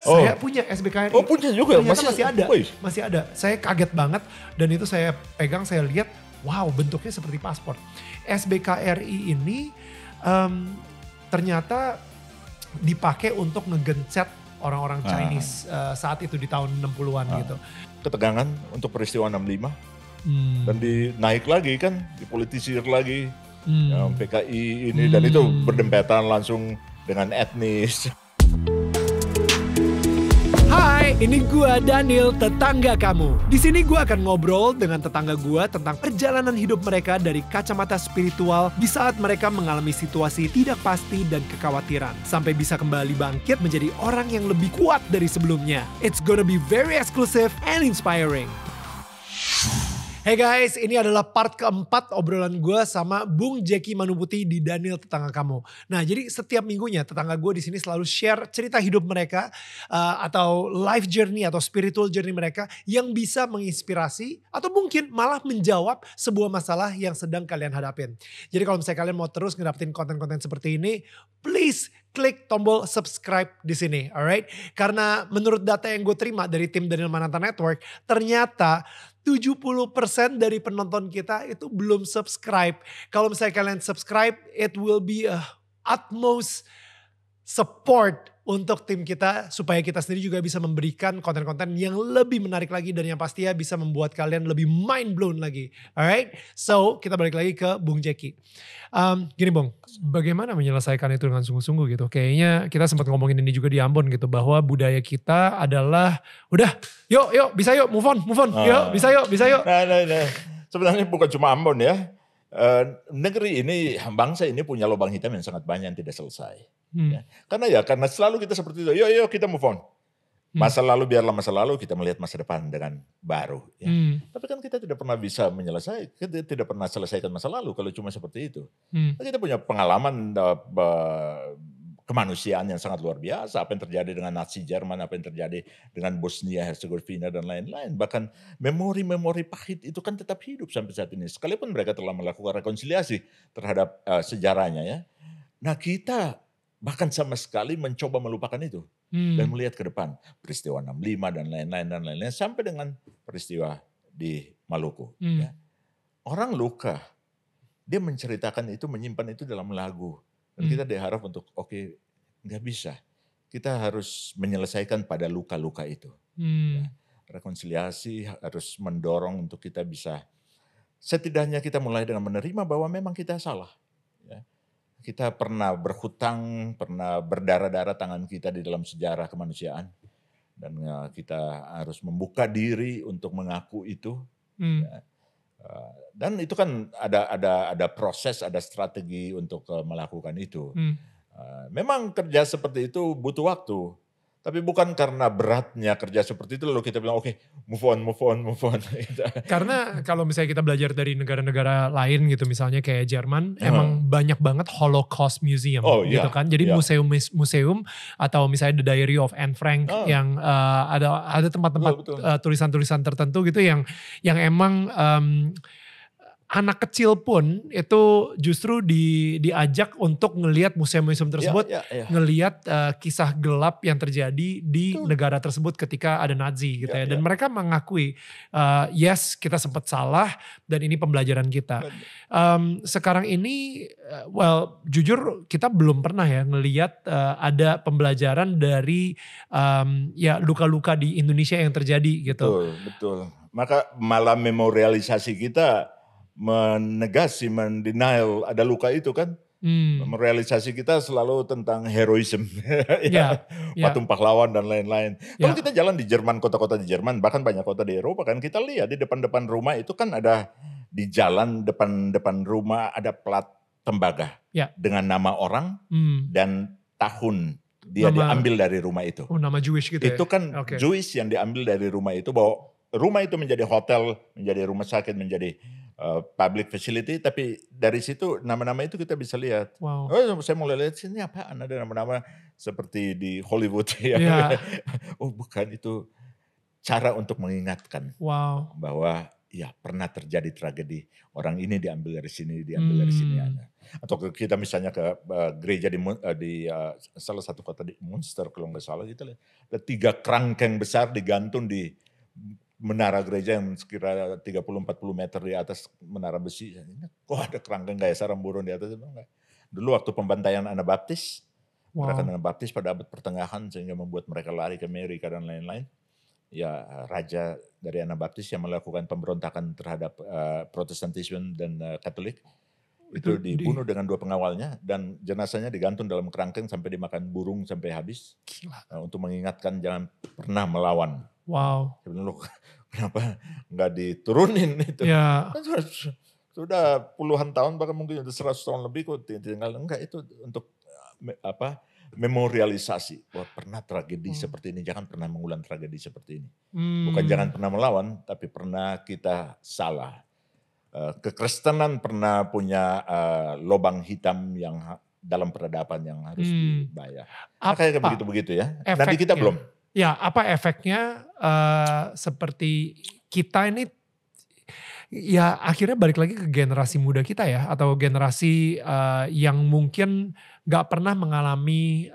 Saya punya SBKRI. Oh punya juga? Ternyata masih ada. Wih. Masih ada. Saya kaget banget dan itu saya pegang, saya lihat, wow bentuknya seperti paspor. SBKRI ini ternyata dipakai untuk ngegencet orang-orang Chinese saat itu di tahun 60-an gitu. Ketegangan untuk peristiwa 65 dan naik lagi kan, dipolitisir lagi yang PKI ini dan itu berdempetan langsung dengan etnis. Hai, ini gua Daniel, tetangga kamu. Di sini gua akan ngobrol dengan tetangga gua tentang perjalanan hidup mereka dari kacamata spiritual di saat mereka mengalami situasi tidak pasti dan kekhawatiran, sampai bisa kembali bangkit menjadi orang yang lebih kuat dari sebelumnya. It's gonna be very exclusive and inspiring. Hey guys, ini adalah part keempat obrolan gue sama Bung Jeki Manuputi di Daniel Tetangga Kamu. Nah, jadi setiap minggunya tetangga gue di sini selalu share cerita hidup mereka atau life journey atau spiritual journey mereka yang bisa menginspirasi atau mungkin malah menjawab sebuah masalah yang sedang kalian hadapin. Jadi kalau misalnya kalian mau terus ngedapetin konten-konten seperti ini, please klik tombol subscribe di sini, alright? Karena menurut data yang gue terima dari tim Daniel Mananta Network, ternyata 70% dari penonton kita itu belum subscribe. Kalau misalnya kalian subscribe, it will be a utmost support untuk tim kita supaya kita sendiri juga bisa memberikan konten-konten yang lebih menarik lagi dan yang pastinya bisa membuat kalian lebih mind blown lagi. Alright, so kita balik lagi ke Bung Jeki. Gini Bung, bagaimana menyelesaikan itu dengan sungguh-sungguh gitu? Kayaknya kita sempat ngomongin ini juga di Ambon gitu, bahwa budaya kita adalah udah yuk bisa yuk move on, yuk bisa yuk. Nah. Sebenarnya bukan cuma Ambon ya. Negeri ini, bangsa ini punya lubang hitam yang sangat banyak yang tidak selesai. Ya. Karena selalu kita seperti itu, yuk kita move on. Masa lalu biarlah masa lalu, kita melihat masa depan dengan baru. Ya. Tapi kan kita tidak pernah bisa menyelesaikan, kita tidak pernah selesaikan masa lalu kalau cuma seperti itu. Kita punya pengalaman kemanusiaan yang sangat luar biasa. Apa yang terjadi dengan Nazi Jerman, apa yang terjadi dengan Bosnia, Herzegovina dan lain-lain. Bahkan memori-memori pahit itu kan tetap hidup sampai saat ini. Sekalipun mereka telah melakukan rekonsiliasi terhadap sejarahnya ya. Nah kita bahkan sama sekali mencoba melupakan itu. Dan melihat ke depan. Peristiwa 65 dan lain-lain. Sampai dengan peristiwa di Maluku. Ya. Orang luka. Dia menceritakan itu, menyimpan itu dalam lagu. Dan kita diharap untuk nggak bisa. Kita harus menyelesaikan pada luka-luka itu. Ya. Rekonsiliasi harus mendorong untuk kita bisa, setidaknya kita mulai dengan menerima bahwa memang kita salah. Ya. Kita pernah berhutang, pernah berdarah-darah tangan kita di dalam sejarah kemanusiaan. Dan kita harus membuka diri untuk mengaku itu. Ya. Dan itu kan ada proses, ada strategi untuk melakukan itu. Memang kerja seperti itu butuh waktu. Tapi bukan karena beratnya kerja seperti itu lalu kita bilang move on. Karena kalau misalnya kita belajar dari negara-negara lain gitu, misalnya kayak Jerman, emang banyak banget Holocaust Museum gitu kan. Jadi museum atau misalnya The Diary of Anne Frank yang ada tempat-tempat tulisan-tulisan tertentu gitu yang emang anak kecil pun itu justru diajak untuk ngelihat museum-museum tersebut, ngelihat kisah gelap yang terjadi di negara tersebut ketika ada Nazi gitu ya. Dan mereka mengakui, yes kita sempat salah dan ini pembelajaran kita. Sekarang ini, jujur kita belum pernah ya ngelihat ada pembelajaran dari luka-luka di Indonesia yang terjadi gitu. Betul. Maka malah memorialisasi kita menegasi, mendenial ada luka itu kan. Merealisasi kita selalu tentang heroisme, patung pahlawan dan lain-lain. Kalau kita jalan di Jerman, kota-kota di Jerman, bahkan banyak kota di Eropa kan, kita lihat di depan-depan rumah itu kan ada, di jalan depan rumah ada plat tembaga dengan nama orang dan tahun dia diambil dari rumah itu. Nama Jewish gitu itu kan Jewish yang diambil dari rumah itu, bahwa rumah itu menjadi hotel, menjadi rumah sakit, menjadi public facility, tapi dari situ nama-nama itu kita bisa lihat. Wow. Saya mulai lihat sini apaan, ada nama-nama seperti di Hollywood bukan, itu cara untuk mengingatkan bahwa pernah terjadi tragedi, orang ini diambil dari sini, diambil dari sini. Atau kita misalnya ke gereja di salah satu kota di Munster kalau nggak salah gitu, ada 3 kerangkeng besar digantung di menara gereja yang sekira 30-40 meter di atas menara besi. Kok ada kerangkeng kayak sarang burung di atas? Enggak. Dulu waktu pembantaian Anabaptis, gerakan Wow. Anabaptis pada abad pertengahan sehingga membuat mereka lari ke Amerika dan lain-lain. Ya raja dari Anabaptis yang melakukan pemberontakan terhadap Protestantisme dan Katolik itu Itu di dibunuh dengan 2 pengawalnya dan jenazahnya digantung dalam kerangkeng sampai dimakan burung sampai habis gila. untuk mengingatkan jangan pernah melawan. Wow. Sebenarnya kenapa nggak diturunin itu? Ya, Kan sudah puluhan tahun bahkan mungkin udah 100 tahun lebih kok tinggal enggak itu untuk memorialisasi bahwa pernah tragedi seperti ini, jangan pernah mengulang tragedi seperti ini. Bukan jangan pernah melawan, tapi pernah kita salah. Kekristenan pernah punya lubang hitam yang dalam peradaban yang harus dibayar. Nah, kayak apa begitu-begitu ya. Nanti kita efeknya? belum. Ya, apa efeknya seperti kita ini, ya akhirnya balik lagi ke generasi muda kita ya, atau generasi yang mungkin gak pernah mengalami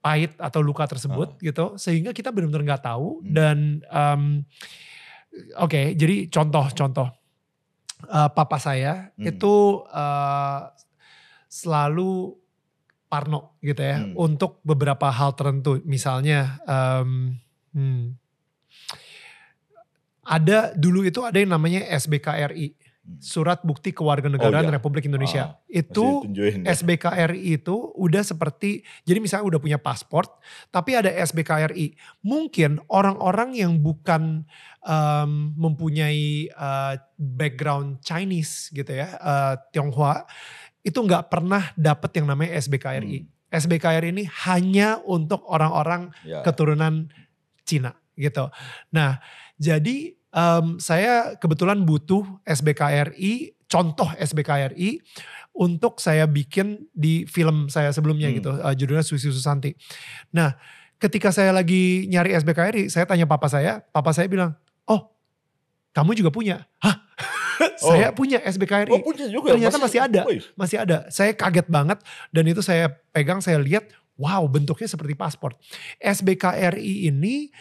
pahit atau luka tersebut gitu, sehingga kita benar-benar gak tahu. Dan oke, jadi contoh papa saya itu selalu parno gitu ya untuk beberapa hal tertentu. Misalnya dulu itu ada yang namanya SBKRI, Surat Bukti Kewarganegaraan Republik Indonesia. Itu SBKRI itu udah seperti, jadi misalnya udah punya pasport, tapi ada SBKRI. Mungkin orang-orang yang bukan mempunyai background Chinese gitu ya, Tionghoa, itu nggak pernah dapet yang namanya SBKRI. SBKRI ini hanya untuk orang-orang keturunan Cina gitu. Nah, jadi saya kebetulan butuh SBKRI, contoh SBKRI untuk saya bikin di film saya sebelumnya gitu, judulnya Susi Susanti. Nah, ketika saya lagi nyari SBKRI, saya tanya papa saya bilang, "Oh, kamu juga punya?" "Hah? Saya punya SBKRI." Oh, punya juga. Ternyata masih ada. Saya kaget banget dan itu saya pegang, saya lihat, wow, bentuknya seperti paspor. SBKRI ini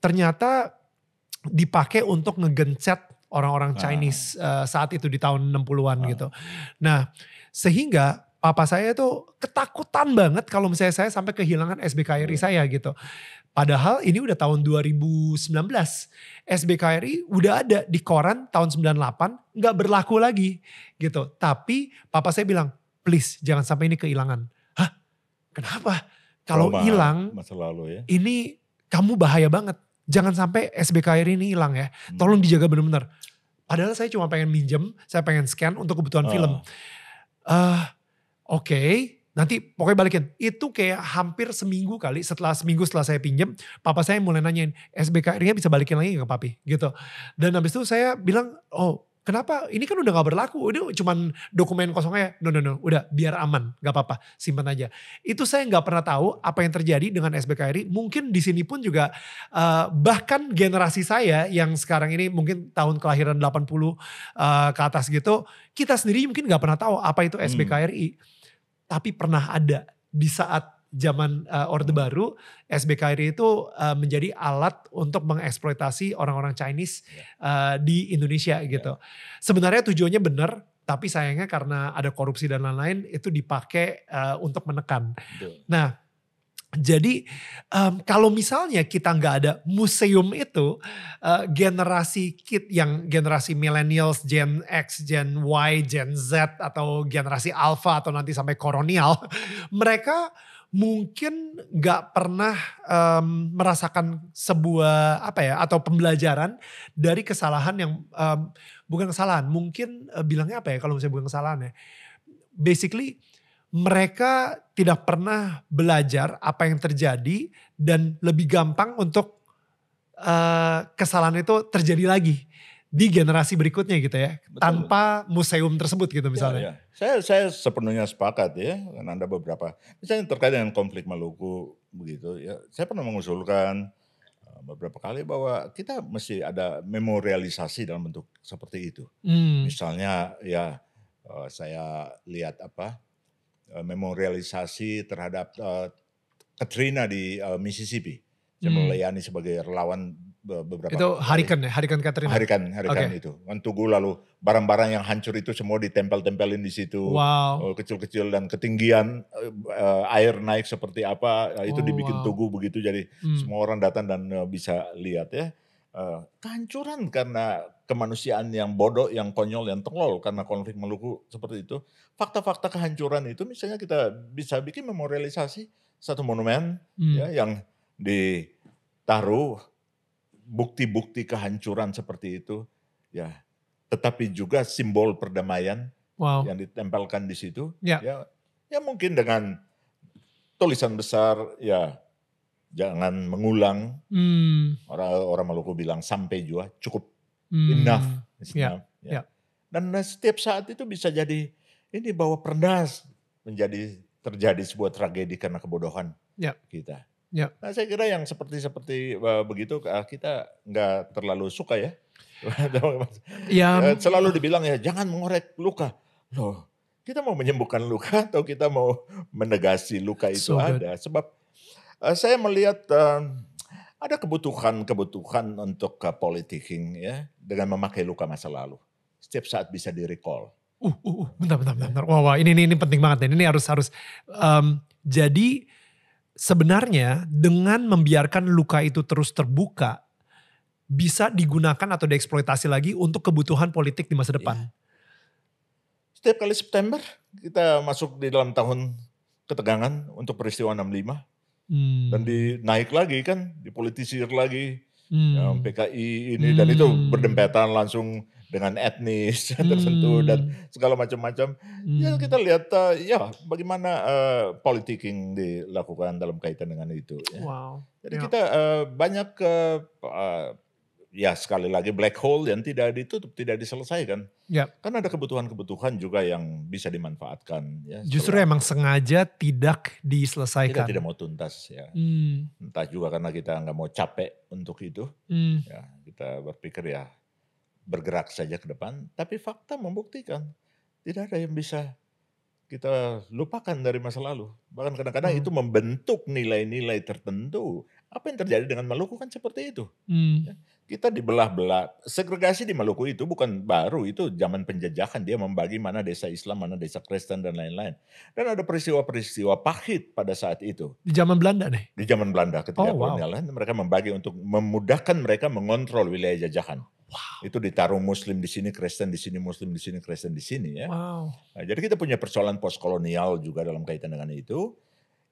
ternyata dipakai untuk ngegencet orang-orang Chinese saat itu di tahun 60-an gitu. Nah, sehingga papa saya tuh ketakutan banget kalau misalnya saya sampai kehilangan SBKRI saya gitu. Padahal ini udah tahun 2019. SBKRI udah ada di koran tahun 98, gak berlaku lagi gitu. Tapi papa saya bilang, please jangan sampai ini kehilangan. Hah? Kenapa? Kalau hilang, masa lalu ya. Ini kamu bahaya banget. Jangan sampai SBKRI ini hilang ya. Tolong dijaga benar-benar. Padahal saya cuma pengen minjem, saya pengen scan untuk kebutuhan film. Oke, nanti pokoknya balikin. Itu kayak hampir seminggu kali, setelah saya pinjem, papa saya mulai nanyain, SBKRI-nya bisa balikin lagi gak papi? Gitu. Dan habis itu saya bilang, oh kenapa? Ini kan udah gak berlaku, ini cuman dokumen kosong aja. No, udah biar aman, gak apa-apa, simpan aja. Itu saya gak pernah tahu apa yang terjadi dengan SBKRI. Mungkin di sini pun juga bahkan generasi saya yang sekarang ini mungkin tahun kelahiran 80 ke atas gitu, kita sendiri mungkin gak pernah tahu apa itu SBKRI. Tapi pernah ada di saat zaman Orde Baru, SBKRI itu menjadi alat untuk mengeksploitasi orang-orang Chinese di Indonesia gitu. Sebenarnya tujuannya benar, tapi sayangnya karena ada korupsi dan lain-lain itu dipakai untuk menekan. Nah, jadi kalau misalnya kita nggak ada museum itu, generasi generasi millennials, Gen X, Gen Y, Gen Z atau generasi Alpha atau nanti sampai kolonial, mereka mungkin nggak pernah merasakan sebuah atau pembelajaran dari kesalahan yang bukan kesalahan, mungkin bilangnya apa ya kalau misalnya bukan kesalahan ya, basically mereka tidak pernah belajar apa yang terjadi dan lebih gampang untuk kesalahan itu terjadi lagi di generasi berikutnya gitu ya. Betul. Tanpa museum tersebut gitu misalnya. Ya. Saya sepenuhnya sepakat ya. Karena ada beberapa, misalnya terkait dengan konflik Maluku begitu ya. Saya pernah mengusulkan beberapa kali bahwa kita mesti ada memorialisasi dalam bentuk seperti itu. Misalnya ya saya lihat memorialisasi terhadap Katrina di Mississippi. Saya melayani sebagai relawan beberapa Itu kali. Hurricane ya? Hurricane Katrina? Hurricane Oke. itu. Kan Tugu lalu barang-barang yang hancur itu semua ditempel-tempelin di situ. Wow. Kecil-kecil dan ketinggian air naik seperti apa. Itu dibikin wow. Tugu begitu jadi semua orang datang dan bisa lihat ya. Kehancuran karena kemanusiaan yang bodoh, yang konyol, yang tolol karena konflik Maluku seperti itu. Fakta-fakta kehancuran itu misalnya kita bisa bikin memorialisasi satu monumen ya, yang ditaruh bukti-bukti kehancuran seperti itu ya, tetapi juga simbol perdamaian yang ditempelkan di situ. Ya mungkin dengan tulisan besar ya, jangan mengulang. Orang Maluku bilang sampai jua, cukup, enough. Ya. Dan setiap saat itu bisa jadi ini bahwa pernah terjadi sebuah tragedi karena kebodohan kita. Nah saya kira yang seperti begitu kita nggak terlalu suka ya. Selalu dibilang ya jangan mengorek luka. Loh, kita mau menyembuhkan luka atau kita mau menegasi luka itu ada. Sebab saya melihat ada kebutuhan untuk politicking ya dengan memakai luka masa lalu. Setiap saat bisa di-recall. Bentar. Wah, ini penting banget. Ini harus jadi sebenarnya dengan membiarkan luka itu terus terbuka bisa digunakan atau dieksploitasi lagi untuk kebutuhan politik di masa depan. Ya. Setiap kali September kita masuk di dalam tahun ketegangan untuk peristiwa 65 dan dinaik lagi kan, dipolitisir lagi PKI ini dan itu berdempetan langsung dengan etnis tertentu dan segala macam-macam. Ya kita lihat ya bagaimana politicking dilakukan dalam kaitan dengan itu. Ya. Jadi kita banyak ya sekali lagi black hole yang tidak ditutup, tidak diselesaikan. Kan ada kebutuhan-kebutuhan juga yang bisa dimanfaatkan. Ya, justru emang sengaja tidak diselesaikan. Kita tidak mau tuntas ya. Entah juga karena kita nggak mau capek untuk itu. Ya, kita berpikir ya bergerak saja ke depan, tapi fakta membuktikan tidak ada yang bisa kita lupakan dari masa lalu. Bahkan kadang-kadang itu membentuk nilai-nilai tertentu. Apa yang terjadi dengan Maluku kan seperti itu. Ya, kita dibelah-belah. Segregasi di Maluku itu bukan baru, itu zaman penjajahan. Dia membagi mana desa Islam, mana desa Kristen dan lain-lain. Dan ada peristiwa-peristiwa pahit pada saat itu. Di zaman Belanda nih? Di zaman Belanda ketika kolonial. Mereka membagi untuk memudahkan mereka mengontrol wilayah jajahan. Itu ditaruh Muslim di sini, Kristen di sini, Muslim di sini, Kristen di sini ya. Nah, jadi kita punya persoalan postkolonial juga dalam kaitan dengan itu.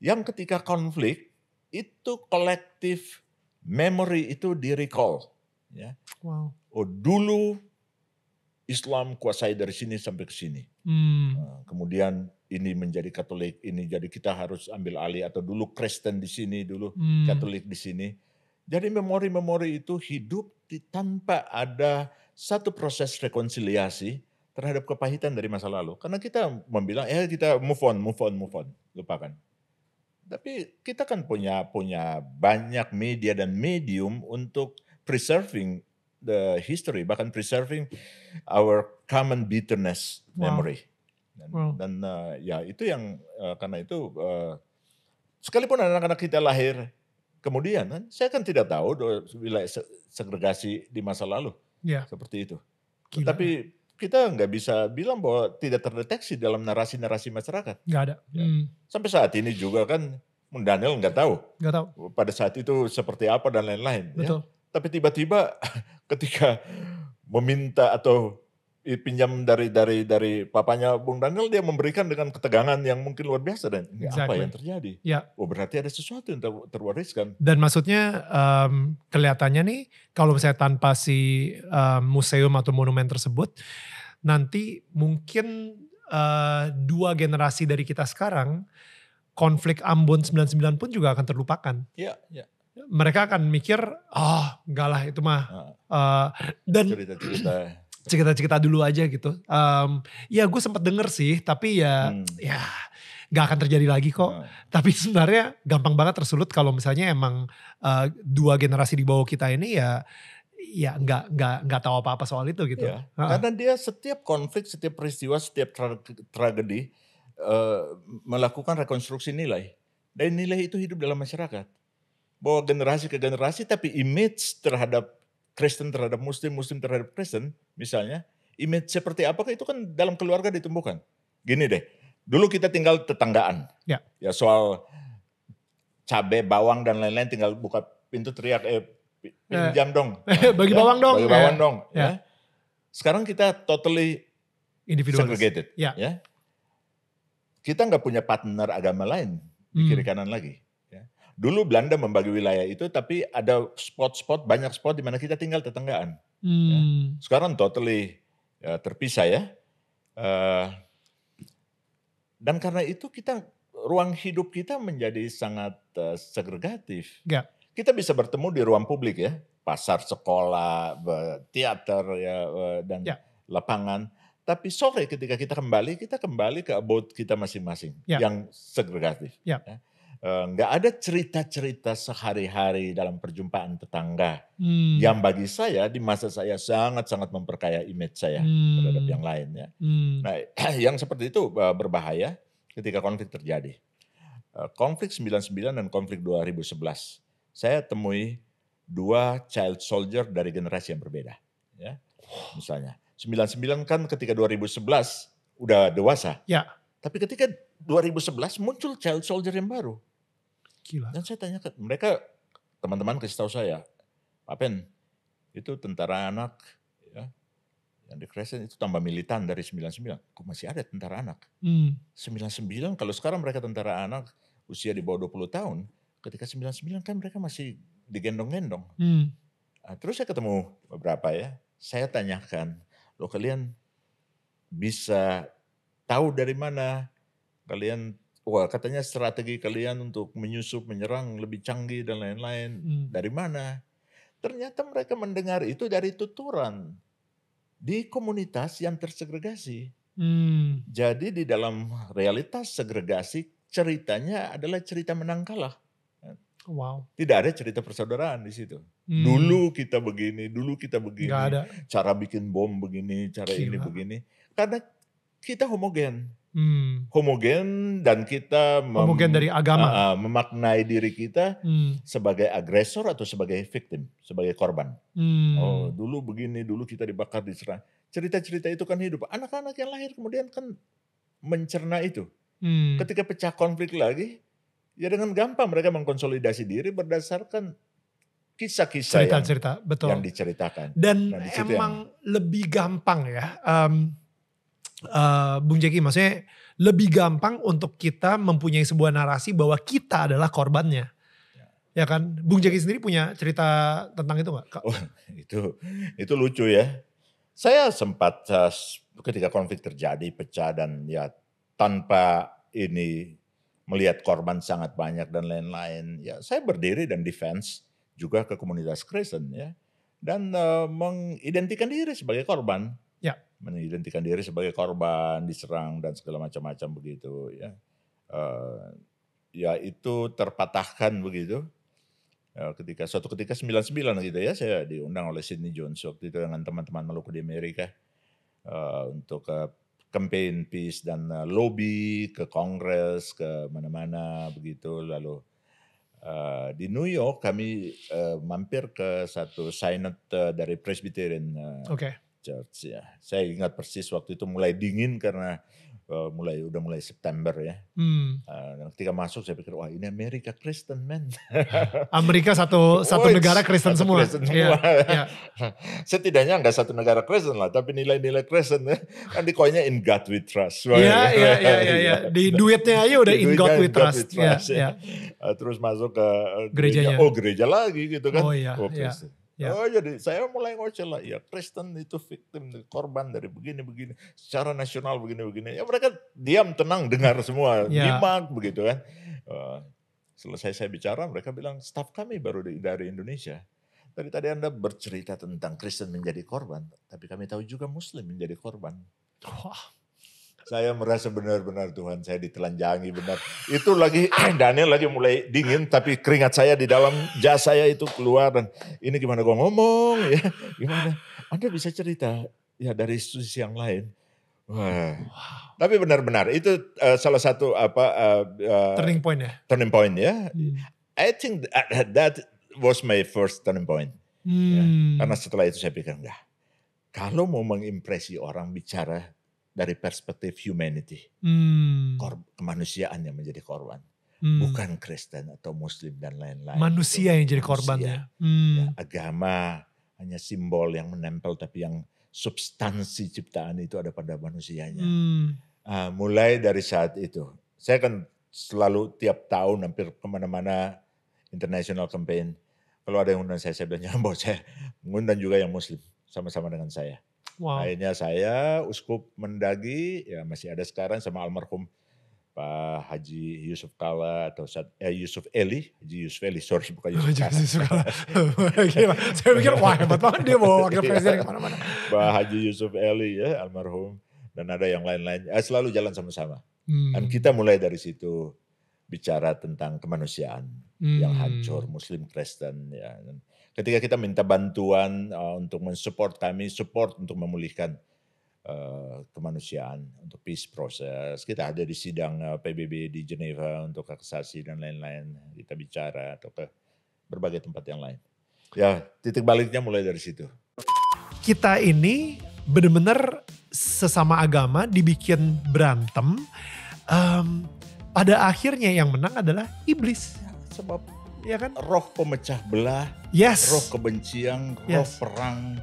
Yang ketika konflik itu kolektif memory itu di-recall ya. Dulu Islam kuasai dari sini sampai ke sini. Nah, kemudian ini menjadi Katolik, ini jadi kita harus ambil alih atau dulu Kristen di sini, dulu Katolik di sini. Jadi memori-memori itu hidup tanpa ada satu proses rekonsiliasi terhadap kepahitan dari masa lalu. Karena kita membilang, kita move on, lupakan. Tapi kita kan punya banyak media dan medium untuk preserving the history, bahkan preserving our common bitterness memory. Dan ya itu yang karena itu sekalipun anak-anak kita lahir kemudian kan, saya kan tidak tahu wilayah segregasi di masa lalu seperti itu. Tapi kita nggak bisa bilang bahwa tidak terdeteksi dalam narasi-narasi masyarakat. Nggak ada. Sampai saat ini juga kan, Daniel nggak tahu pada saat itu seperti apa dan lain-lain. Ya. Tapi tiba-tiba ketika meminta atau pinjam dari papanya Bung Daniel, dia memberikan dengan ketegangan yang mungkin luar biasa dan apa yang terjadi? Berarti ada sesuatu yang terwariskan. Dan maksudnya kelihatannya nih kalau misalnya tanpa si museum atau monumen tersebut, nanti mungkin 2 generasi dari kita sekarang, konflik Ambon 99 pun juga akan terlupakan. Iya. Mereka akan mikir, enggak lah itu mah. Dan cerita-cerita dulu aja gitu. Ya gue sempat denger sih, tapi ya gak akan terjadi lagi kok. Tapi sebenarnya gampang banget tersulut kalau misalnya emang 2 generasi di bawah kita ini ya nggak tahu apa-apa soal itu gitu. Ya, karena dia setiap konflik, setiap peristiwa, setiap tragedi melakukan rekonstruksi nilai. Dan nilai itu hidup dalam masyarakat. Bahwa generasi ke generasi, tapi image terhadap Kristen, terhadap Muslim, Muslim terhadap Kristen, misalnya, image seperti apakah itu kan dalam keluarga ditumbuhkan. Gini deh, dulu kita tinggal tetanggaan. Ya. Ya soal cabai, bawang, dan lain-lain tinggal buka pintu teriak, pinjam dong. Bagi bawang dong. Bagi bawang dong. Ya. Ya. Sekarang kita totally segregated. Ya. Ya. Kita nggak punya partner agama lain di kiri kanan lagi. Ya. Dulu Belanda membagi wilayah itu, tapi ada spot-spot, banyak spot di mana kita tinggal tetanggaan. Ya. Sekarang totally terpisah ya. Dan karena itu ruang hidup kita menjadi sangat segregatif. Ya. Kita bisa bertemu di ruang publik ya, pasar, sekolah, teater ya, dan lapangan. Tapi sore ketika kita kembali ke abode kita masing-masing yang segregatif. Ya. Nggak ada cerita-cerita sehari-hari dalam perjumpaan tetangga yang bagi saya di masa saya sangat-sangat memperkaya image saya terhadap yang lain ya. Nah, yang seperti itu berbahaya ketika konflik terjadi. Konflik 99 dan konflik 2011. Saya temui 2 child soldier dari generasi yang berbeda ya. Misalnya 99 kan ketika 2011 udah dewasa. Ya. Tapi ketika 2011 muncul child soldier yang baru. Gila. Dan saya tanya ke mereka, teman-teman kasih tahu saya, Pak Pen, itu tentara anak ya, yang di Kristen itu tambah militan dari 99. Kok masih ada tentara anak? 99 kalau sekarang mereka tentara anak usia di bawah 20 tahun, ketika 99 kan mereka masih digendong-gendong. Nah, terus saya ketemu beberapa ya, saya tanyakan, loh kalian bisa tahu dari mana kalian, wah katanya strategi kalian untuk menyusup, menyerang lebih canggih dan lain-lain, dari mana? Ternyata mereka mendengar itu dari tuturan di komunitas yang tersegregasi. Jadi di dalam realitas segregasi ceritanya adalah cerita menang kalah. Wow. Tidak ada cerita persaudaraan di situ. Dulu kita begini, Nggak ada. cara bikin bom begini, cara ini begini. Karena kita homogen. Homogen dan kita homogen dari agama. Memaknai diri kita sebagai agresor atau sebagai victim, sebagai korban. Oh, dulu begini, dulu kita dibakar, diserang. Cerita-cerita itu kan hidup. Anak-anak yang lahir kemudian kan mencerna itu. Ketika pecah konflik lagi, ya dengan gampang mereka mengkonsolidasi diri berdasarkan kisah-kisah cerita-cerita, betul, yang diceritakan. Dan emang lebih gampang ya, Bung Jeki, maksudnya lebih gampang untuk kita mempunyai sebuah narasi bahwa kita adalah korbannya. Ya kan? Bung Jeki sendiri punya cerita tentang itu gak? Oh, itu lucu ya. Saya sempat ketika konflik terjadi, pecah dan ya tanpa ini melihat korban sangat banyak dan lain-lain. Ya, saya berdiri dan defense juga ke komunitas Kristen ya. Dan mengidentikan diri sebagai korban. Ya. Mengidentikan diri sebagai korban, diserang dan segala macam-macam begitu ya. Ya itu terpatahkan begitu. Suatu ketika 99 gitu ya, saya diundang oleh Sidney Jones waktu itu dengan teman-teman Maluku di Amerika untuk campaign peace dan lobby ke Kongres, ke mana-mana begitu. Lalu di New York kami mampir ke satu synod dari Presbyterian Church ya. Saya ingat persis waktu itu mulai dingin karena udah mulai September ya. Ketika masuk saya pikir wah ini Amerika Kristen man. Amerika satu negara Kristen semua. Ya. Setidaknya nggak satu negara Kristen lah, tapi nilai-nilai Kristen ya. Kan di koinnya in God we trust. Iya. Di duitnya aja udah in God we trust. Ya. Terus masuk ke gerejanya. Gereja lagi gitu kan. Oh iya. Kristen. Ya. Oh jadi saya mulai ngoceh lah, ya Kristen itu victim, korban dari begini-begini, secara nasional begini-begini. Ya mereka diam tenang dengar semua, nyimak begitu kan. Selesai saya bicara mereka bilang staf kami baru dari Indonesia. Tadi Anda bercerita tentang Kristen menjadi korban, tapi kami tahu juga Muslim menjadi korban. Wah. Saya merasa benar-benar Tuhan saya ditelanjangi benar. Itu lagi Daniel lagi mulai dingin tapi keringat saya di dalam jas saya itu keluar dan ini gimana gua ngomong ya. Gimana? Anda bisa cerita ya dari sisi yang lain. Wah. Tapi benar-benar itu salah satu Turning point ya. turning point ya. I think that was my first turning point. Ya. Karena setelah itu saya pikir enggak. Kalau mau mengimpresi orang bicara dari perspektif humanity, kemanusiaan yang menjadi korban, bukan Kristen atau Muslim dan lain-lain. Manusia yang jadi korbannya. Ya, agama hanya simbol yang menempel, tapi yang substansi ciptaan itu ada pada manusianya. Mulai dari saat itu, saya kan selalu tiap tahun hampir kemana-mana international campaign. Kalau ada yang undang saya bilang jangan bawa saya, mengundang juga yang Muslim sama-sama dengan saya. Wow. Akhirnya saya, Uskup Mendagi, ya masih ada sekarang sama almarhum Pak Haji Yusuf Kala atau Yusuf Eli, Haji Yusuf Eli, sorry bukan Yusuf Kala. Saya pikir wah hebat banget dia bawa wakil presiden kemana-mana. Pak Haji Yusuf Eli ya almarhum dan ada yang lain-lain, selalu jalan sama-sama. Dan kita mulai dari situ bicara tentang kemanusiaan yang hancur, Muslim Kristen ya. Dan ketika kita minta bantuan untuk mensupport kami, support untuk memulihkan kemanusiaan, untuk peace process. Kita ada di sidang PBB di Geneva untuk hak asasi dan lain-lain. Kita bicara atau ke berbagai tempat yang lain. Ya titik baliknya mulai dari situ. Kita ini benar-benar sesama agama dibikin berantem. Pada akhirnya yang menang adalah iblis. Ya, sebab ya kan? Roh pemecah belah, Yes. roh kebencian, roh Yes. perang,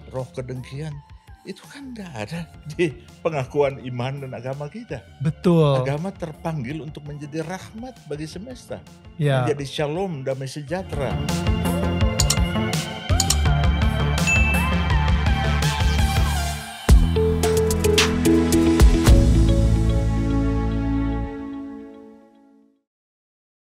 roh kedengkian. Itu kan gak ada di pengakuan iman dan agama kita. Betul. Agama terpanggil untuk menjadi rahmat bagi semesta. Ya. Menjadi shalom, damai sejahtera.